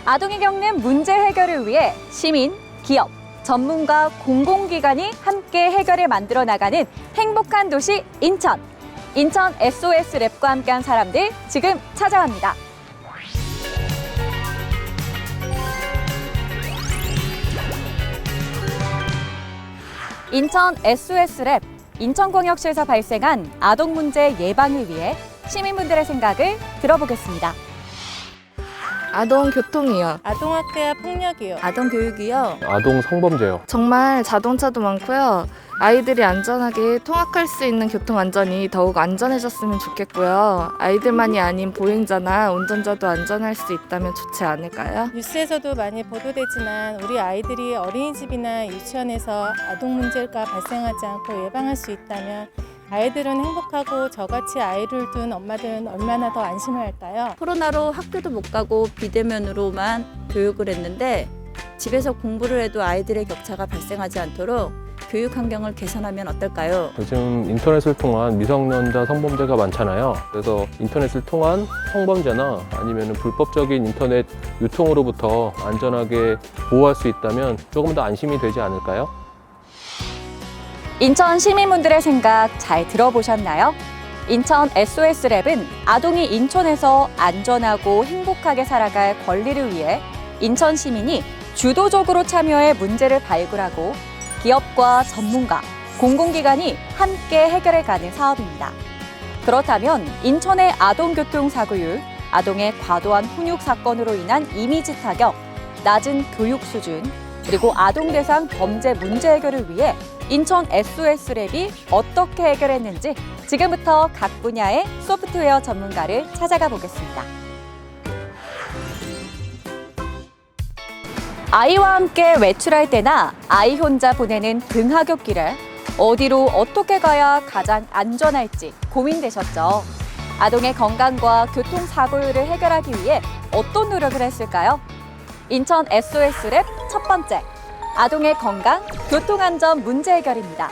아동이 겪는 문제 해결을 위해 시민, 기업, 전문가, 공공기관이 함께 해결을 만들어 나가는 행복한 도시 인천. 인천 SOS 랩과 함께한 사람들 지금 찾아갑니다. 인천 SOS 랩, 인천광역시에서 발생한 아동 문제 예방을 위해 시민분들의 생각을 들어보겠습니다. 아동 교통이요. 아동학대와 폭력이요. 아동 교육이요. 아동 성범죄요. 정말 자동차도 많고요. 아이들이 안전하게 통학할 수 있는 교통 안전이 더욱 안전해졌으면 좋겠고요. 아이들만이 아닌 보행자나 운전자도 안전할 수 있다면 좋지 않을까요? 뉴스에서도 많이 보도되지만 우리 아이들이 어린이집이나 유치원에서 아동 문제가 발생하지 않고 예방할 수 있다면 아이들은 행복하고 저같이 아이를 둔 엄마들은 얼마나 더 안심을 할까요? 코로나로 학교도 못 가고 비대면으로만 교육을 했는데 집에서 공부를 해도 아이들의 격차가 발생하지 않도록 교육 환경을 개선하면 어떨까요? 요즘 인터넷을 통한 미성년자 성범죄가 많잖아요. 그래서 인터넷을 통한 성범죄나 아니면 불법적인 인터넷 유통으로부터 안전하게 보호할 수 있다면 조금 더 안심이 되지 않을까요? 인천 시민분들의 생각 잘 들어보셨나요? 인천 SOS 랩은 아동이 인천에서 안전하고 행복하게 살아갈 권리를 위해 인천 시민이 주도적으로 참여해 문제를 발굴하고 기업과 전문가, 공공기관이 함께 해결해가는 사업입니다. 그렇다면 인천의 아동교통사고율, 아동의 과도한 훈육 사건으로 인한 이미지 타격, 낮은 교육 수준, 그리고 아동 대상 범죄 문제 해결을 위해 인천 SOS 랩이 어떻게 해결했는지 지금부터 각 분야의 소프트웨어 전문가를 찾아가 보겠습니다. 아이와 함께 외출할 때나 아이 혼자 보내는 등하굣길을 어디로 어떻게 가야 가장 안전할지 고민되셨죠? 아동의 건강과 교통사고율을 해결하기 위해 어떤 노력을 했을까요? 인천 SOS 랩 첫 번째, 아동의 건강, 교통안전 문제 해결입니다.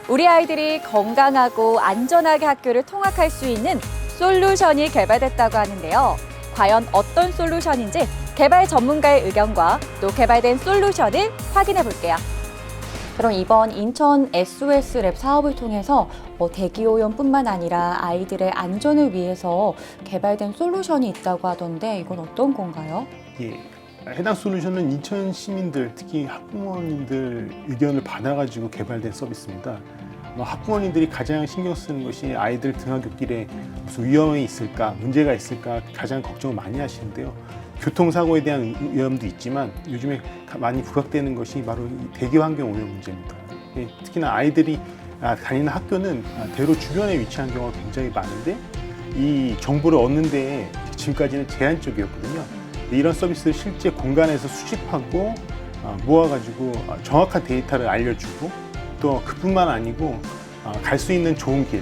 우리 아이들이 건강하고 안전하게 학교를 통학할 수 있는 솔루션이 개발됐다고 하는데요. 과연 어떤 솔루션인지 개발 전문가의 의견과 또 개발된 솔루션을 확인해 볼게요. 그럼 이번 인천 SOS 랩 사업을 통해서 대기오염뿐만 아니라 아이들의 안전을 위해서 개발된 솔루션이 있다고 하던데 이건 어떤 건가요? 예. 해당 솔루션은 인천 시민들, 특히 학부모님들 의견을 받아가지고 개발된 서비스입니다. 학부모님들이 가장 신경 쓰는 것이 아이들 등하굣길에 무슨 위험이 있을까, 문제가 있을까 가장 걱정을 많이 하시는데요. 교통사고에 대한 위험도 있지만 요즘에 많이 부각되는 것이 바로 대기 환경 오염 문제입니다. 특히나 아이들이 다니는 학교는 대로 주변에 위치한 경우가 굉장히 많은데 이 정보를 얻는 데에 지금까지는 제한적이었거든요. 이런 서비스를 실제 공간에서 수집하고 모아가지고 정확한 데이터를 알려주고 또 그뿐만 아니고 갈 수 있는 좋은 길,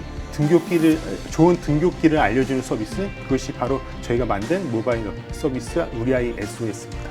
좋은 등굣길을 알려주는 서비스, 그것이 바로 저희가 만든 모바일 서비스 우리 아이 SOS입니다.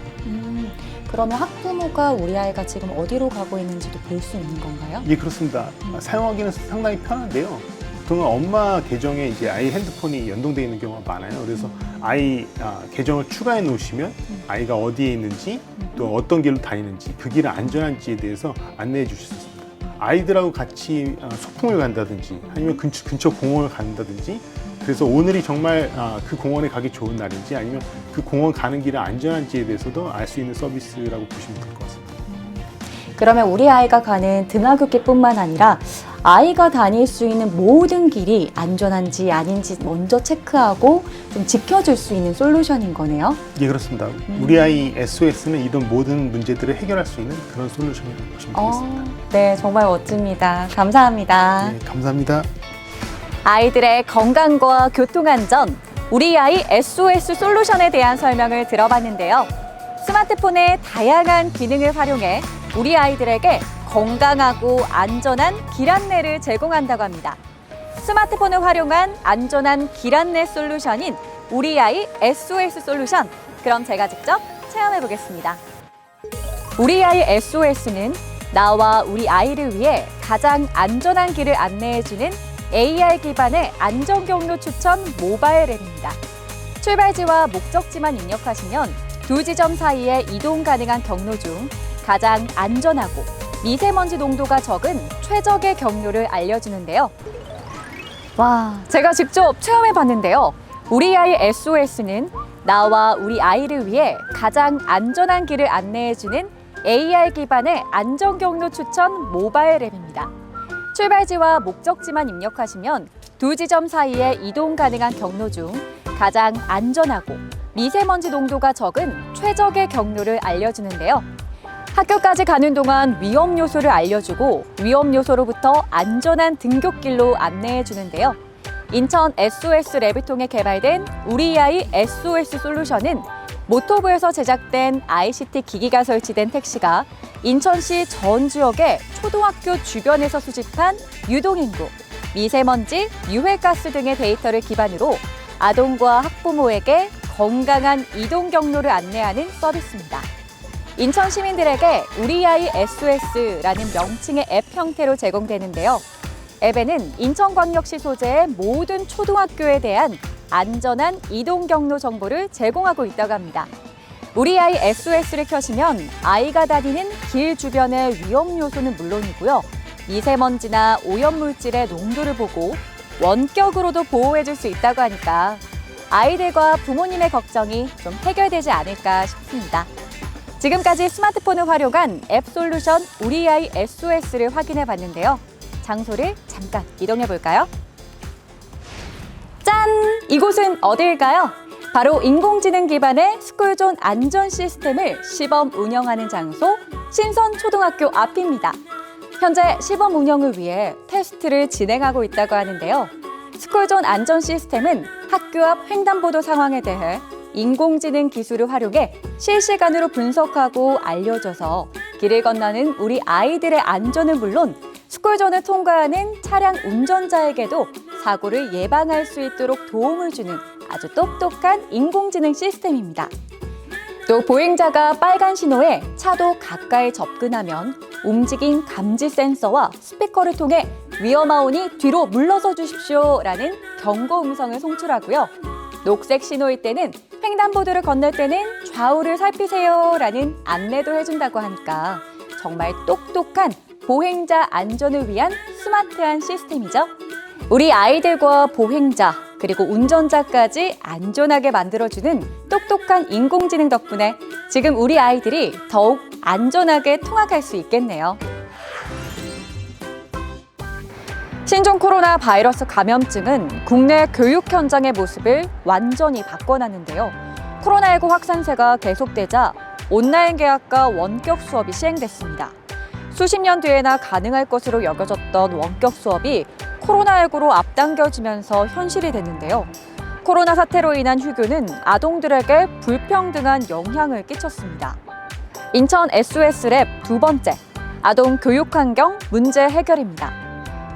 그러면 학부모가 우리 아이가 지금 어디로 가고 있는지도 볼 수 있는 건가요? 예, 그렇습니다. 사용하기는 상당히 편한데요. 보통은 엄마 계정에 이제 아이 핸드폰이 연동되어 있는 경우가 많아요. 그래서 아이 계정을 추가해 놓으시면 아이가 어디에 있는지 또 어떤 길로 다니는지 그 길은 안전한지에 대해서 안내해 주실 수 있습니다. 아이들하고 같이 소풍을 간다든지 아니면 근처 공원을 간다든지 그래서 오늘이 정말 그 공원에 가기 좋은 날인지 아니면 그 공원 가는 길이 안전한지에 대해서도 알 수 있는 서비스라고 보시면 될 것 같습니다. 그러면 우리 아이가 가는 등하굣길뿐만 아니라 아이가 다닐 수 있는 모든 길이 안전한지 아닌지 먼저 체크하고 좀 지켜줄 수 있는 솔루션인 거네요. 예, 그렇습니다. 우리 아이 SOS는 이런 모든 문제들을 해결할 수 있는 그런 솔루션이라고 보시면 되겠습니다. 네, 정말 멋집니다. 감사합니다. 네, 감사합니다. 아이들의 건강과 교통안전, 우리 아이 SOS 솔루션에 대한 설명을 들어봤는데요. 스마트폰의 다양한 기능을 활용해 우리 아이들에게 건강하고 안전한 길 안내를 제공한다고 합니다. 스마트폰을 활용한 안전한 길 안내 솔루션인 우리 아이 SOS 솔루션. 그럼 제가 직접 체험해 보겠습니다. 우리 아이 SOS는 나와 우리 아이를 위해 가장 안전한 길을 안내해주는 AR 기반의 안전경로 추천 모바일 앱입니다. 출발지와 목적지만 입력하시면 두 지점 사이에 이동 가능한 경로 중 가장 안전하고 미세먼지 농도가 적은 최적의 경로를 알려주는데요. 와, 제가 직접 체험해 봤는데요. 우리 아이 SOS는 나와 우리 아이를 위해 가장 안전한 길을 안내해주는 AR 기반의 안전경로 추천 모바일 앱입니다. 출발지와 목적지만 입력하시면 두 지점 사이에 이동 가능한 경로 중 가장 안전하고 미세먼지 농도가 적은 최적의 경로를 알려주는데요. 학교까지 가는 동안 위험 요소를 알려주고 위험 요소로부터 안전한 등굣길로 안내해 주는데요. 인천 SOS 랩을 통해 개발된 우리 아이 SOS 솔루션은 모토부에서 제작된 ICT 기기가 설치된 택시가 인천시 전 지역의 초등학교 주변에서 수집한 유동인구, 미세먼지, 유해가스 등의 데이터를 기반으로 아동과 학부모에게 건강한 이동 경로를 안내하는 서비스입니다. 인천 시민들에게 우리 아이 SOS라는 명칭의 앱 형태로 제공되는데요. 앱에는 인천광역시 소재의 모든 초등학교에 대한 안전한 이동 경로 정보를 제공하고 있다고 합니다. 우리 아이 SOS를 켜시면 아이가 다니는 길 주변의 위험 요소는 물론이고요. 미세먼지나 오염물질의 농도를 보고 원격으로도 보호해줄 수 있다고 하니까 아이들과 부모님의 걱정이 좀 해결되지 않을까 싶습니다. 지금까지 스마트폰을 활용한 앱 솔루션 우리 아이 SOS를 확인해 봤는데요. 장소를 잠깐 이동해 볼까요? 짠! 이곳은 어딜까요? 바로 인공지능 기반의 스쿨존 안전 시스템을 시범 운영하는 장소 신선초등학교 앞입니다. 현재 시범 운영을 위해 테스트를 진행하고 있다고 하는데요. 스쿨존 안전 시스템은 학교 앞 횡단보도 상황에 대해 인공지능 기술을 활용해 실시간으로 분석하고 알려줘서 길을 건너는 우리 아이들의 안전은 물론 스쿨존을 통과하는 차량 운전자에게도 사고를 예방할 수 있도록 도움을 주는 아주 똑똑한 인공지능 시스템입니다. 또 보행자가 빨간 신호에 차도 가까이 접근하면 움직임 감지 센서와 스피커를 통해 위험하오니 뒤로 물러서 주십시오라는 경고 음성을 송출하고요. 녹색 신호일 때는 횡단보도를 건널 때는 좌우를 살피세요라는 안내도 해준다고 하니까 정말 똑똑한 보행자 안전을 위한 스마트한 시스템이죠. 우리 아이들과 보행자 그리고 운전자까지 안전하게 만들어주는 똑똑한 인공지능 덕분에 지금 우리 아이들이 더욱 안전하게 통학할 수 있겠네요. 신종 코로나 바이러스 감염증은 국내 교육 현장의 모습을 완전히 바꿔놨는데요. 코로나19 확산세가 계속되자 온라인 개학과 원격 수업이 시행됐습니다. 수십 년 뒤에나 가능할 것으로 여겨졌던 원격 수업이 코로나19로 앞당겨지면서 현실이 됐는데요. 코로나 사태로 인한 휴교는 아동들에게 불평등한 영향을 끼쳤습니다. 인천 SOS 랩 두 번째, 아동 교육 환경 문제 해결입니다.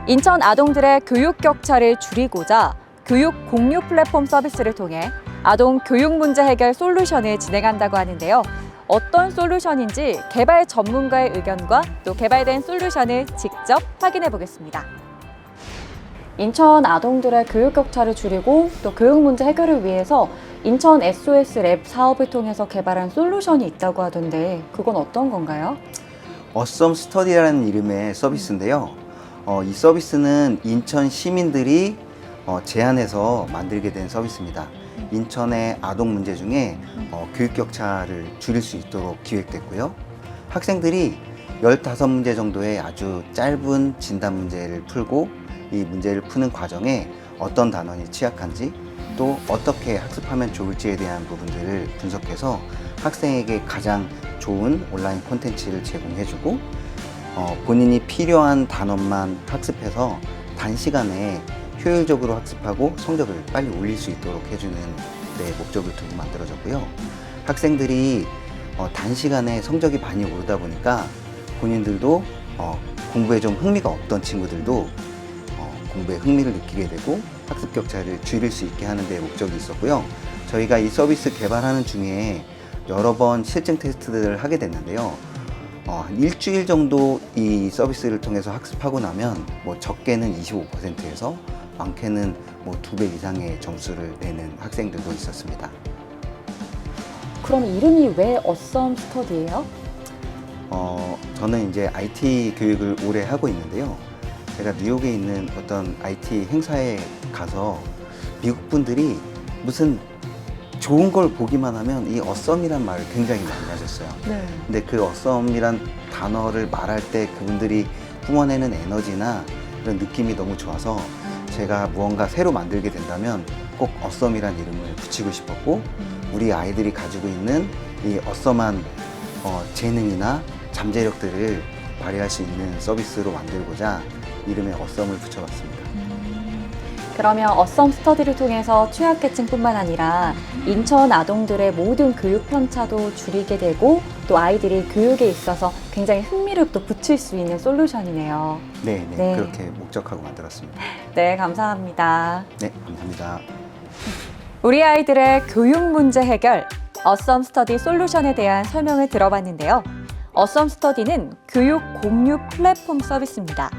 인천 아동들의 교육 격차를 줄이고자 교육 공유 플랫폼 서비스를 통해 아동 교육 문제 해결 솔루션을 진행한다고 하는데요. 어떤 솔루션인지 개발 전문가의 의견과 또 개발된 솔루션을 직접 확인해 보겠습니다. 인천 아동들의 교육 격차를 줄이고 또 교육 문제 해결을 위해서 인천 SOS 랩 사업을 통해서 개발한 솔루션이 있다고 하던데 그건 어떤 건가요? 어썸 스터디라는 이름의 서비스인데요. 이 서비스는 인천 시민들이 제안해서 만들게 된 서비스입니다. 인천의 아동 문제 중에 교육 격차를 줄일 수 있도록 기획됐고요. 학생들이 15문제 정도의 아주 짧은 진단 문제를 풀고 이 문제를 푸는 과정에 어떤 단원이 취약한지 또 어떻게 학습하면 좋을지에 대한 부분들을 분석해서 학생에게 가장 좋은 온라인 콘텐츠를 제공해주고 본인이 필요한 단원만 학습해서 단시간에 효율적으로 학습하고 성적을 빨리 올릴 수 있도록 해주는 데 목적을 두고 만들어졌고요. 학생들이 단시간에 성적이 많이 오르다 보니까 본인들도 공부에 좀 흥미가 없던 친구들도 공부에 흥미를 느끼게 되고 학습 격차를 줄일 수 있게 하는 데 목적이 있었고요. 저희가 이 서비스 개발하는 중에 여러 번 실증 테스트들을 하게 됐는데요. 한 일주일 정도 이 서비스를 통해서 학습하고 나면 적게는 25%에서 많게는 2배 이상의 점수를 내는 학생들도 있었습니다. 그럼 이름이 왜 어썸 스터디예요? 저는 이제 IT 교육을 오래 하고 있는데요. 제가 뉴욕에 있는 어떤 IT 행사에 가서 미국 분들이 무슨 좋은 걸 보기만 하면 이 어썸이란 말을 굉장히 많이 하셨어요. 네. 근데 그 어썸이란 단어를 말할 때 그분들이 뿜어내는 에너지나 그런 느낌이 너무 좋아서 제가 무언가 새로 만들게 된다면 꼭 어썸이란 이름을 붙이고 싶었고, 우리 아이들이 가지고 있는 이 어썸한 재능이나 잠재력들을 발휘할 수 있는 서비스로 만들고자 이름에 어썸을 붙여봤습니다. 그러면 어썸 스터디를 통해서 취약계층뿐만 아니라 인천 아동들의 모든 교육 편차도 줄이게 되고 또 아이들이 교육에 있어서 굉장히 흥미를 또 붙일 수 있는 솔루션이네요. 네, 네. 그렇게 목적하고 만들었습니다. 네, 감사합니다. 네, 감사합니다. 우리 아이들의 교육 문제 해결, 어썸 스터디 솔루션에 대한 설명을 들어봤는데요. 어썸 스터디는 교육 공유 플랫폼 서비스입니다.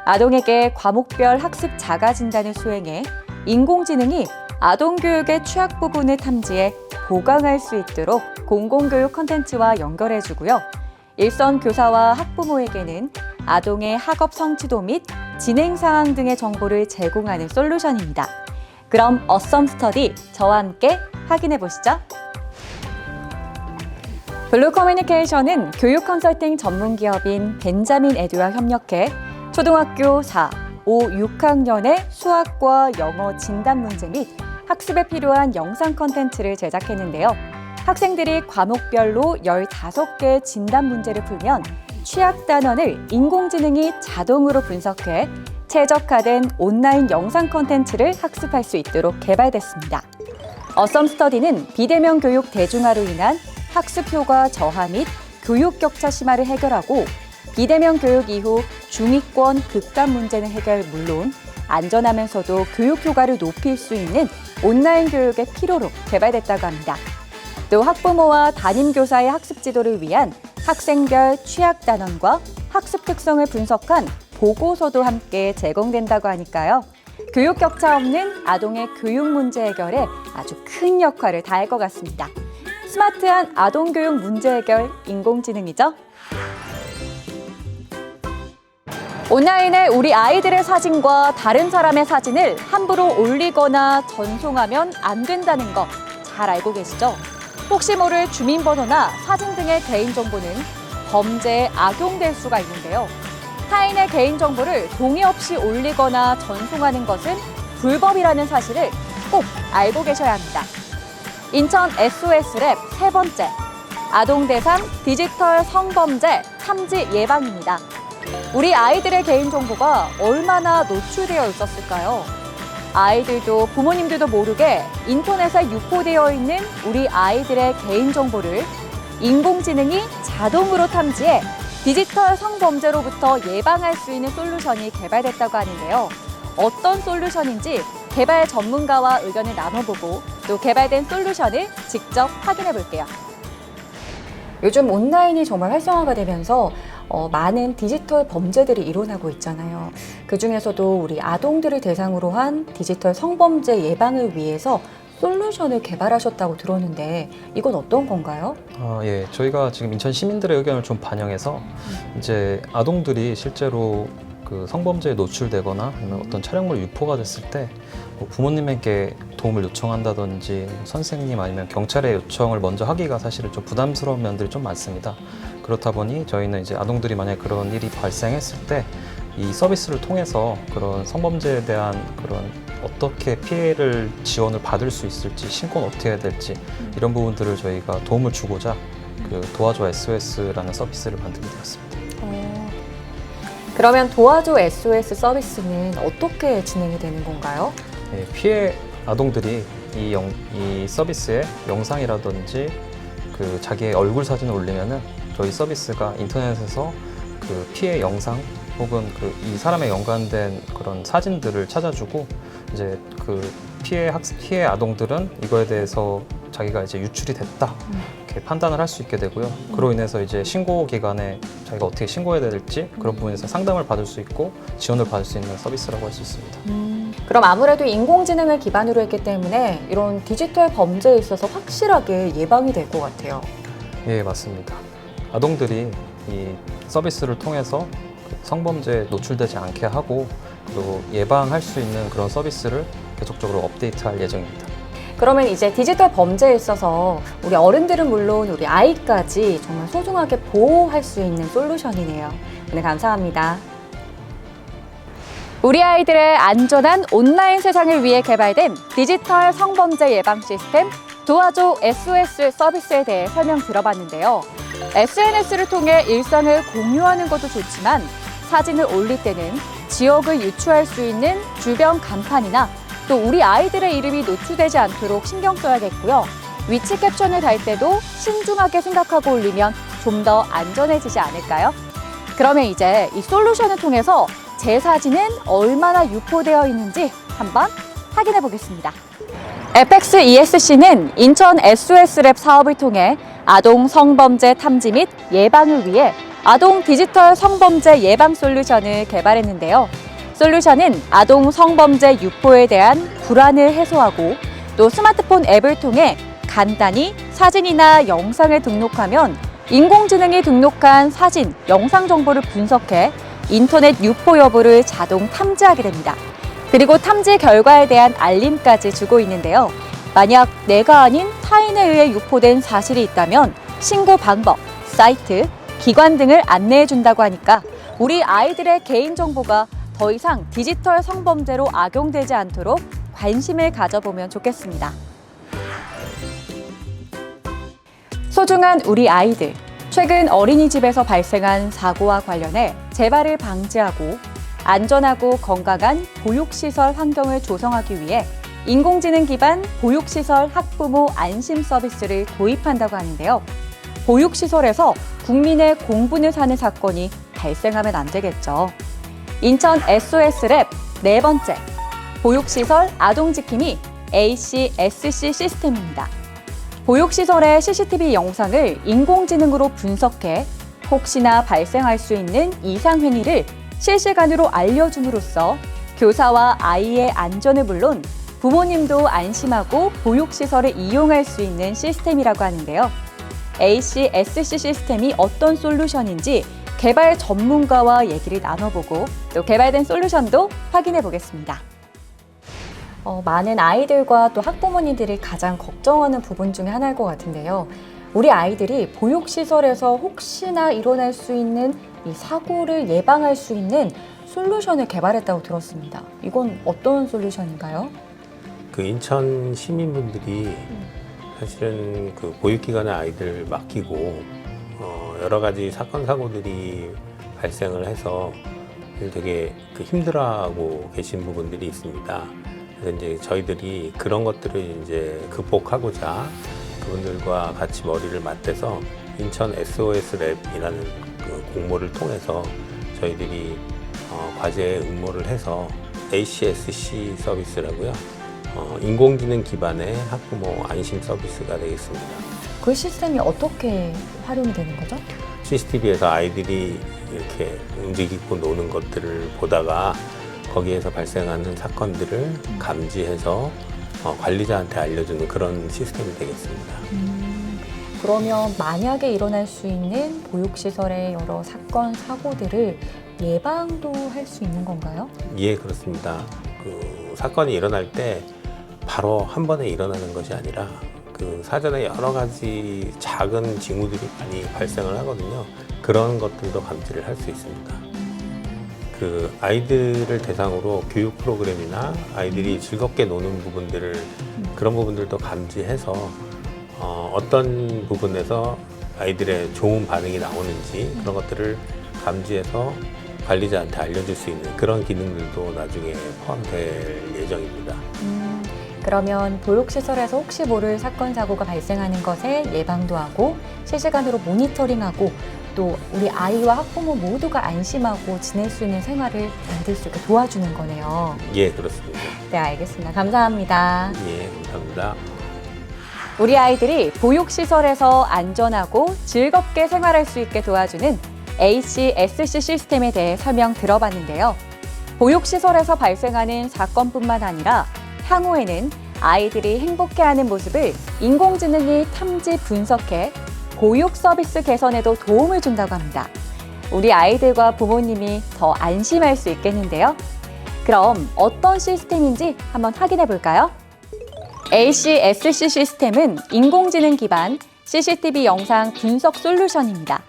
아동에게 과목별 학습 자가 진단을 수행해 인공지능이 아동 교육의 취약 부분을 탐지해 보강할 수 있도록 공공교육 콘텐츠와 연결해주고요. 일선 교사와 학부모에게는 아동의 학업 성취도 및 진행 상황 등의 정보를 제공하는 솔루션입니다. 그럼 어썸 스터디 저와 함께 확인해 보시죠. 블루 커뮤니케이션은 교육 컨설팅 전문 기업인 벤자민 에듀와 협력해 초등학교 4, 5, 6학년의 수학과 영어 진단 문제 및 학습에 필요한 영상 콘텐츠를 제작했는데요. 학생들이 과목별로 15개의 진단 문제를 풀면 취약 단원을 인공지능이 자동으로 분석해 최적화된 온라인 영상 콘텐츠를 학습할 수 있도록 개발됐습니다. 어썸 스터디는 비대면 교육 대중화로 인한 학습 효과 저하 및 교육 격차 심화를 해결하고 비대면 교육 이후 중위권 극단 문제는 해결 물론 안전하면서도 교육 효과를 높일 수 있는 온라인 교육의 필요로 개발됐다고 합니다. 또 학부모와 담임교사의 학습 지도를 위한 학생별 취약 단원과 학습 특성을 분석한 보고서도 함께 제공된다고 하니까요. 교육 격차 없는 아동의 교육 문제 해결에 아주 큰 역할을 다할 것 같습니다. 스마트한 아동 교육 문제 해결 인공지능이죠. 온라인에 우리 아이들의 사진과 다른 사람의 사진을 함부로 올리거나 전송하면 안 된다는 거 잘 알고 계시죠? 혹시 모를 주민번호나 사진 등의 개인정보는 범죄에 악용될 수가 있는데요. 타인의 개인정보를 동의 없이 올리거나 전송하는 것은 불법이라는 사실을 꼭 알고 계셔야 합니다. 인천 SOS랩 세 번째, 아동 대상 디지털 성범죄 탐지 예방입니다. 우리 아이들의 개인정보가 얼마나 노출되어 있었을까요? 아이들도 부모님들도 모르게 인터넷에 유포되어 있는 우리 아이들의 개인정보를 인공지능이 자동으로 탐지해 디지털 성범죄로부터 예방할 수 있는 솔루션이 개발됐다고 하는데요. 어떤 솔루션인지 개발 전문가와 의견을 나눠보고 또 개발된 솔루션을 직접 확인해 볼게요. 요즘 온라인이 정말 활성화가 되면서 많은 디지털 범죄들이 일어나고 있잖아요. 그중에서도 우리 아동들을 대상으로 한 디지털 성범죄 예방을 위해서 솔루션을 개발하셨다고 들었는데 이건 어떤 건가요? 예, 저희가 지금 인천 시민들의 의견을 좀 반영해서 이제 아동들이 실제로 그 성범죄에 노출되거나 아니면 어떤 촬영물 유포가 됐을 때 뭐 부모님에게 도움을 요청한다든지 선생님 아니면 경찰에 요청을 먼저 하기가 사실은 좀 부담스러운 면들이 좀 많습니다. 그렇다 보니 저희는 이제 아동들이 만약 그런 일이 발생했을 때 이 서비스를 통해서 그런 성범죄에 대한 그런 어떻게 피해를 지원을 받을 수 있을지, 신고는 어떻게 해야 될지 이런 부분들을 저희가 도움을 주고자 그 도와줘 SOS라는 서비스를 만들게 되었습니다. 그러면 도와줘 SOS 서비스는 어떻게 진행이 되는 건가요? 예, 피해 아동들이 이 서비스에 영상이라든지 그 자기의 얼굴 사진을 올리면은 저희 서비스가 인터넷에서 그 피해 영상 혹은 그 이 사람에 연관된 그런 사진들을 찾아주고 이제 그 피해 아동들은 이거에 대해서 자기가 이제 유출이 됐다 이렇게 판단을 할 수 있게 되고요. 그로 인해서 이제 신고 기간에 자기가 어떻게 신고해야 될지 그런 부분에서 상담을 받을 수 있고 지원을 받을 수 있는 서비스라고 할 수 있습니다. 그럼 아무래도 인공지능을 기반으로 했기 때문에 이런 디지털 범죄에 있어서 확실하게 예방이 될 것 같아요. 예, 맞습니다. 아동들이 이 서비스를 통해서 성범죄에 노출되지 않게 하고 그리고 예방할 수 있는 그런 서비스를 계속적으로 업데이트할 예정입니다. 그러면 이제 디지털 범죄에 있어서 우리 어른들은 물론 우리 아이까지 정말 소중하게 보호할 수 있는 솔루션이네요. 오늘 감사합니다. 우리 아이들의 안전한 온라인 세상을 위해 개발된 디지털 성범죄 예방 시스템 도와줘 SOS 서비스에 대해 설명 들어봤는데요. SNS를 통해 일상을 공유하는 것도 좋지만 사진을 올릴 때는 지역을 유추할 수 있는 주변 간판이나 또 우리 아이들의 이름이 노출되지 않도록 신경 써야겠고요. 위치 캡션을 달 때도 신중하게 생각하고 올리면 좀 더 안전해지지 않을까요? 그러면 이제 이 솔루션을 통해서 제 사진은 얼마나 유포되어 있는지 한번 확인해 보겠습니다. 에펙스 ESC는 인천 SOS랩 사업을 통해 아동 성범죄 탐지 및 예방을 위해 아동 디지털 성범죄 예방 솔루션을 개발했는데요. 솔루션은 아동 성범죄 유포에 대한 불안을 해소하고 또 스마트폰 앱을 통해 간단히 사진이나 영상을 등록하면 인공지능이 등록한 사진, 영상 정보를 분석해 인터넷 유포 여부를 자동 탐지하게 됩니다. 그리고 탐지 결과에 대한 알림까지 주고 있는데요. 만약 내가 아닌 타인에 의해 유포된 사실이 있다면 신고 방법, 사이트, 기관 등을 안내해 준다고 하니까 우리 아이들의 개인정보가 더 이상 디지털 성범죄로 악용되지 않도록 관심을 가져보면 좋겠습니다. 소중한 우리 아이들. 최근 어린이집에서 발생한 사고와 관련해 재발을 방지하고 안전하고 건강한 보육시설 환경을 조성하기 위해 인공지능 기반 보육시설 학부모 안심 서비스를 도입한다고 하는데요. 보육시설에서 국민의 공분을 사는 사건이 발생하면 안 되겠죠. 인천 SOS랩 네 번째, 보육시설 아동지킴이 ACSC 시스템입니다. 보육시설의 CCTV 영상을 인공지능으로 분석해 혹시나 발생할 수 있는 이상 행위를 실시간으로 알려줌으로써 교사와 아이의 안전은 물론 부모님도 안심하고 보육시설을 이용할 수 있는 시스템이라고 하는데요. ACSC 시스템이 어떤 솔루션인지 개발 전문가와 얘기를 나눠보고 또 개발된 솔루션도 확인해 보겠습니다. 많은 아이들과 또 학부모님들이 가장 걱정하는 부분 중에 하나일 것 같은데요. 우리 아이들이 보육시설에서 혹시나 일어날 수 있는 이 사고를 예방할 수 있는 솔루션을 개발했다고 들었습니다. 이건 어떤 솔루션인가요? 그 인천 시민분들이 사실은 그 보육기관에 아이들 맡기고 여러 가지 사건 사고들이 발생을 해서 되게 그 힘들어하고 계신 부분들이 있습니다. 그래서 이제 저희들이 그런 것들을 이제 극복하고자 그분들과 같이 머리를 맞대서 인천 SOS랩이라는 그 공모를 통해서 저희들이 과제에 응모를 해서 ACSC 서비스라고요. 인공지능 기반의 학부모 안심 서비스가 되겠습니다. 그 시스템이 어떻게 활용이 되는 거죠? CCTV에서 아이들이 이렇게 움직이고 노는 것들을 보다가 거기에서 발생하는 사건들을 감지해서 관리자한테 알려주는 그런 시스템이 되겠습니다. 그러면 만약에 일어날 수 있는 보육시설의 여러 사건, 사고들을 예방도 할 수 있는 건가요? 예, 그렇습니다. 그 사건이 일어날 때 바로 한 번에 일어나는 것이 아니라 그 사전에 여러 가지 작은 징후들이 많이 발생을 하거든요. 그런 것들도 감지를 할 수 있습니다. 그 아이들을 대상으로 교육 프로그램이나 아이들이 즐겁게 노는 부분들을 그런 부분들도 감지해서 어떤 부분에서 아이들의 좋은 반응이 나오는지 그런 것들을 감지해서 관리자한테 알려줄 수 있는 그런 기능들도 나중에 포함될 예정입니다. 그러면 보육시설에서 혹시 모를 사건, 사고가 발생하는 것에 예방도 하고 실시간으로 모니터링하고 또 우리 아이와 학부모 모두가 안심하고 지낼 수 있는 생활을 만들 수 있게 도와주는 거네요. 예, 그렇습니다. 네, 알겠습니다. 감사합니다. 예, 감사합니다. 우리 아이들이 보육시설에서 안전하고 즐겁게 생활할 수 있게 도와주는 ACSC 시스템에 대해 설명 들어봤는데요. 보육시설에서 발생하는 사건뿐만 아니라 향후에는 아이들이 행복해하는 모습을 인공지능이 탐지 분석해 보육 서비스 개선에도 도움을 준다고 합니다. 우리 아이들과 부모님이 더 안심할 수 있겠는데요. 그럼 어떤 시스템인지 한번 확인해 볼까요? ACSC 시스템은 인공지능 기반 CCTV 영상 분석 솔루션입니다.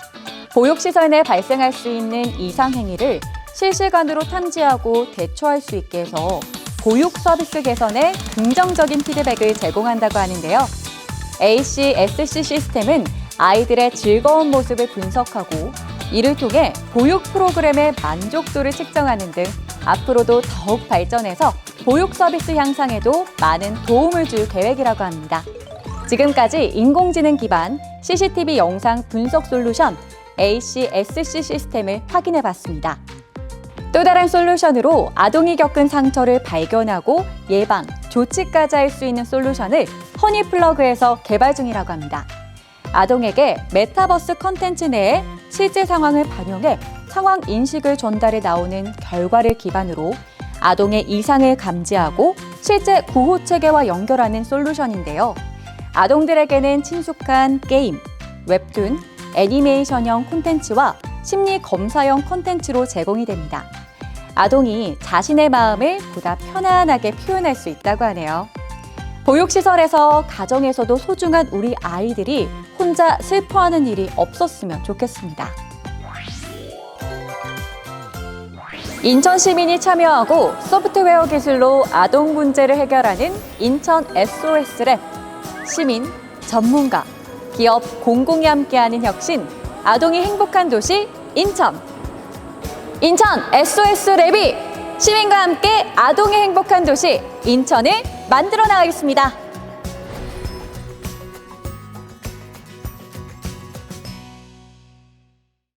보육시설 내 발생할 수 있는 이상 행위를 실시간으로 탐지하고 대처할 수 있게 해서 보육 서비스 개선에 긍정적인 피드백을 제공한다고 하는데요. ACSC 시스템은 아이들의 즐거운 모습을 분석하고 이를 통해 보육 프로그램의 만족도를 측정하는 등 앞으로도 더욱 발전해서 보육 서비스 향상에도 많은 도움을 줄 계획이라고 합니다. 지금까지 인공지능 기반 CCTV 영상 분석 솔루션 ACSC 시스템을 확인해 봤습니다. 또 다른 솔루션으로 아동이 겪은 상처를 발견하고 예방, 조치까지 할 수 있는 솔루션을 허니플러그에서 개발 중이라고 합니다. 아동에게 메타버스 컨텐츠 내에 실제 상황을 반영해 상황 인식을 전달해 나오는 결과를 기반으로 아동의 이상을 감지하고 실제 구호 체계와 연결하는 솔루션인데요. 아동들에게는 친숙한 게임, 웹툰, 애니메이션형 콘텐츠와 심리 검사형 콘텐츠로 제공이 됩니다. 아동이 자신의 마음을 보다 편안하게 표현할 수 있다고 하네요. 보육시설에서 가정에서도 소중한 우리 아이들이 혼자 슬퍼하는 일이 없었으면 좋겠습니다. 인천 시민이 참여하고 소프트웨어 기술로 아동 문제를 해결하는 인천 SOS랩. 시민, 전문가, 기업 공공이 함께하는 혁신, 아동이 행복한 도시 인천. 인천 SOS랩이 시민과 함께 아동이 행복한 도시 인천을 만들어 나가겠습니다.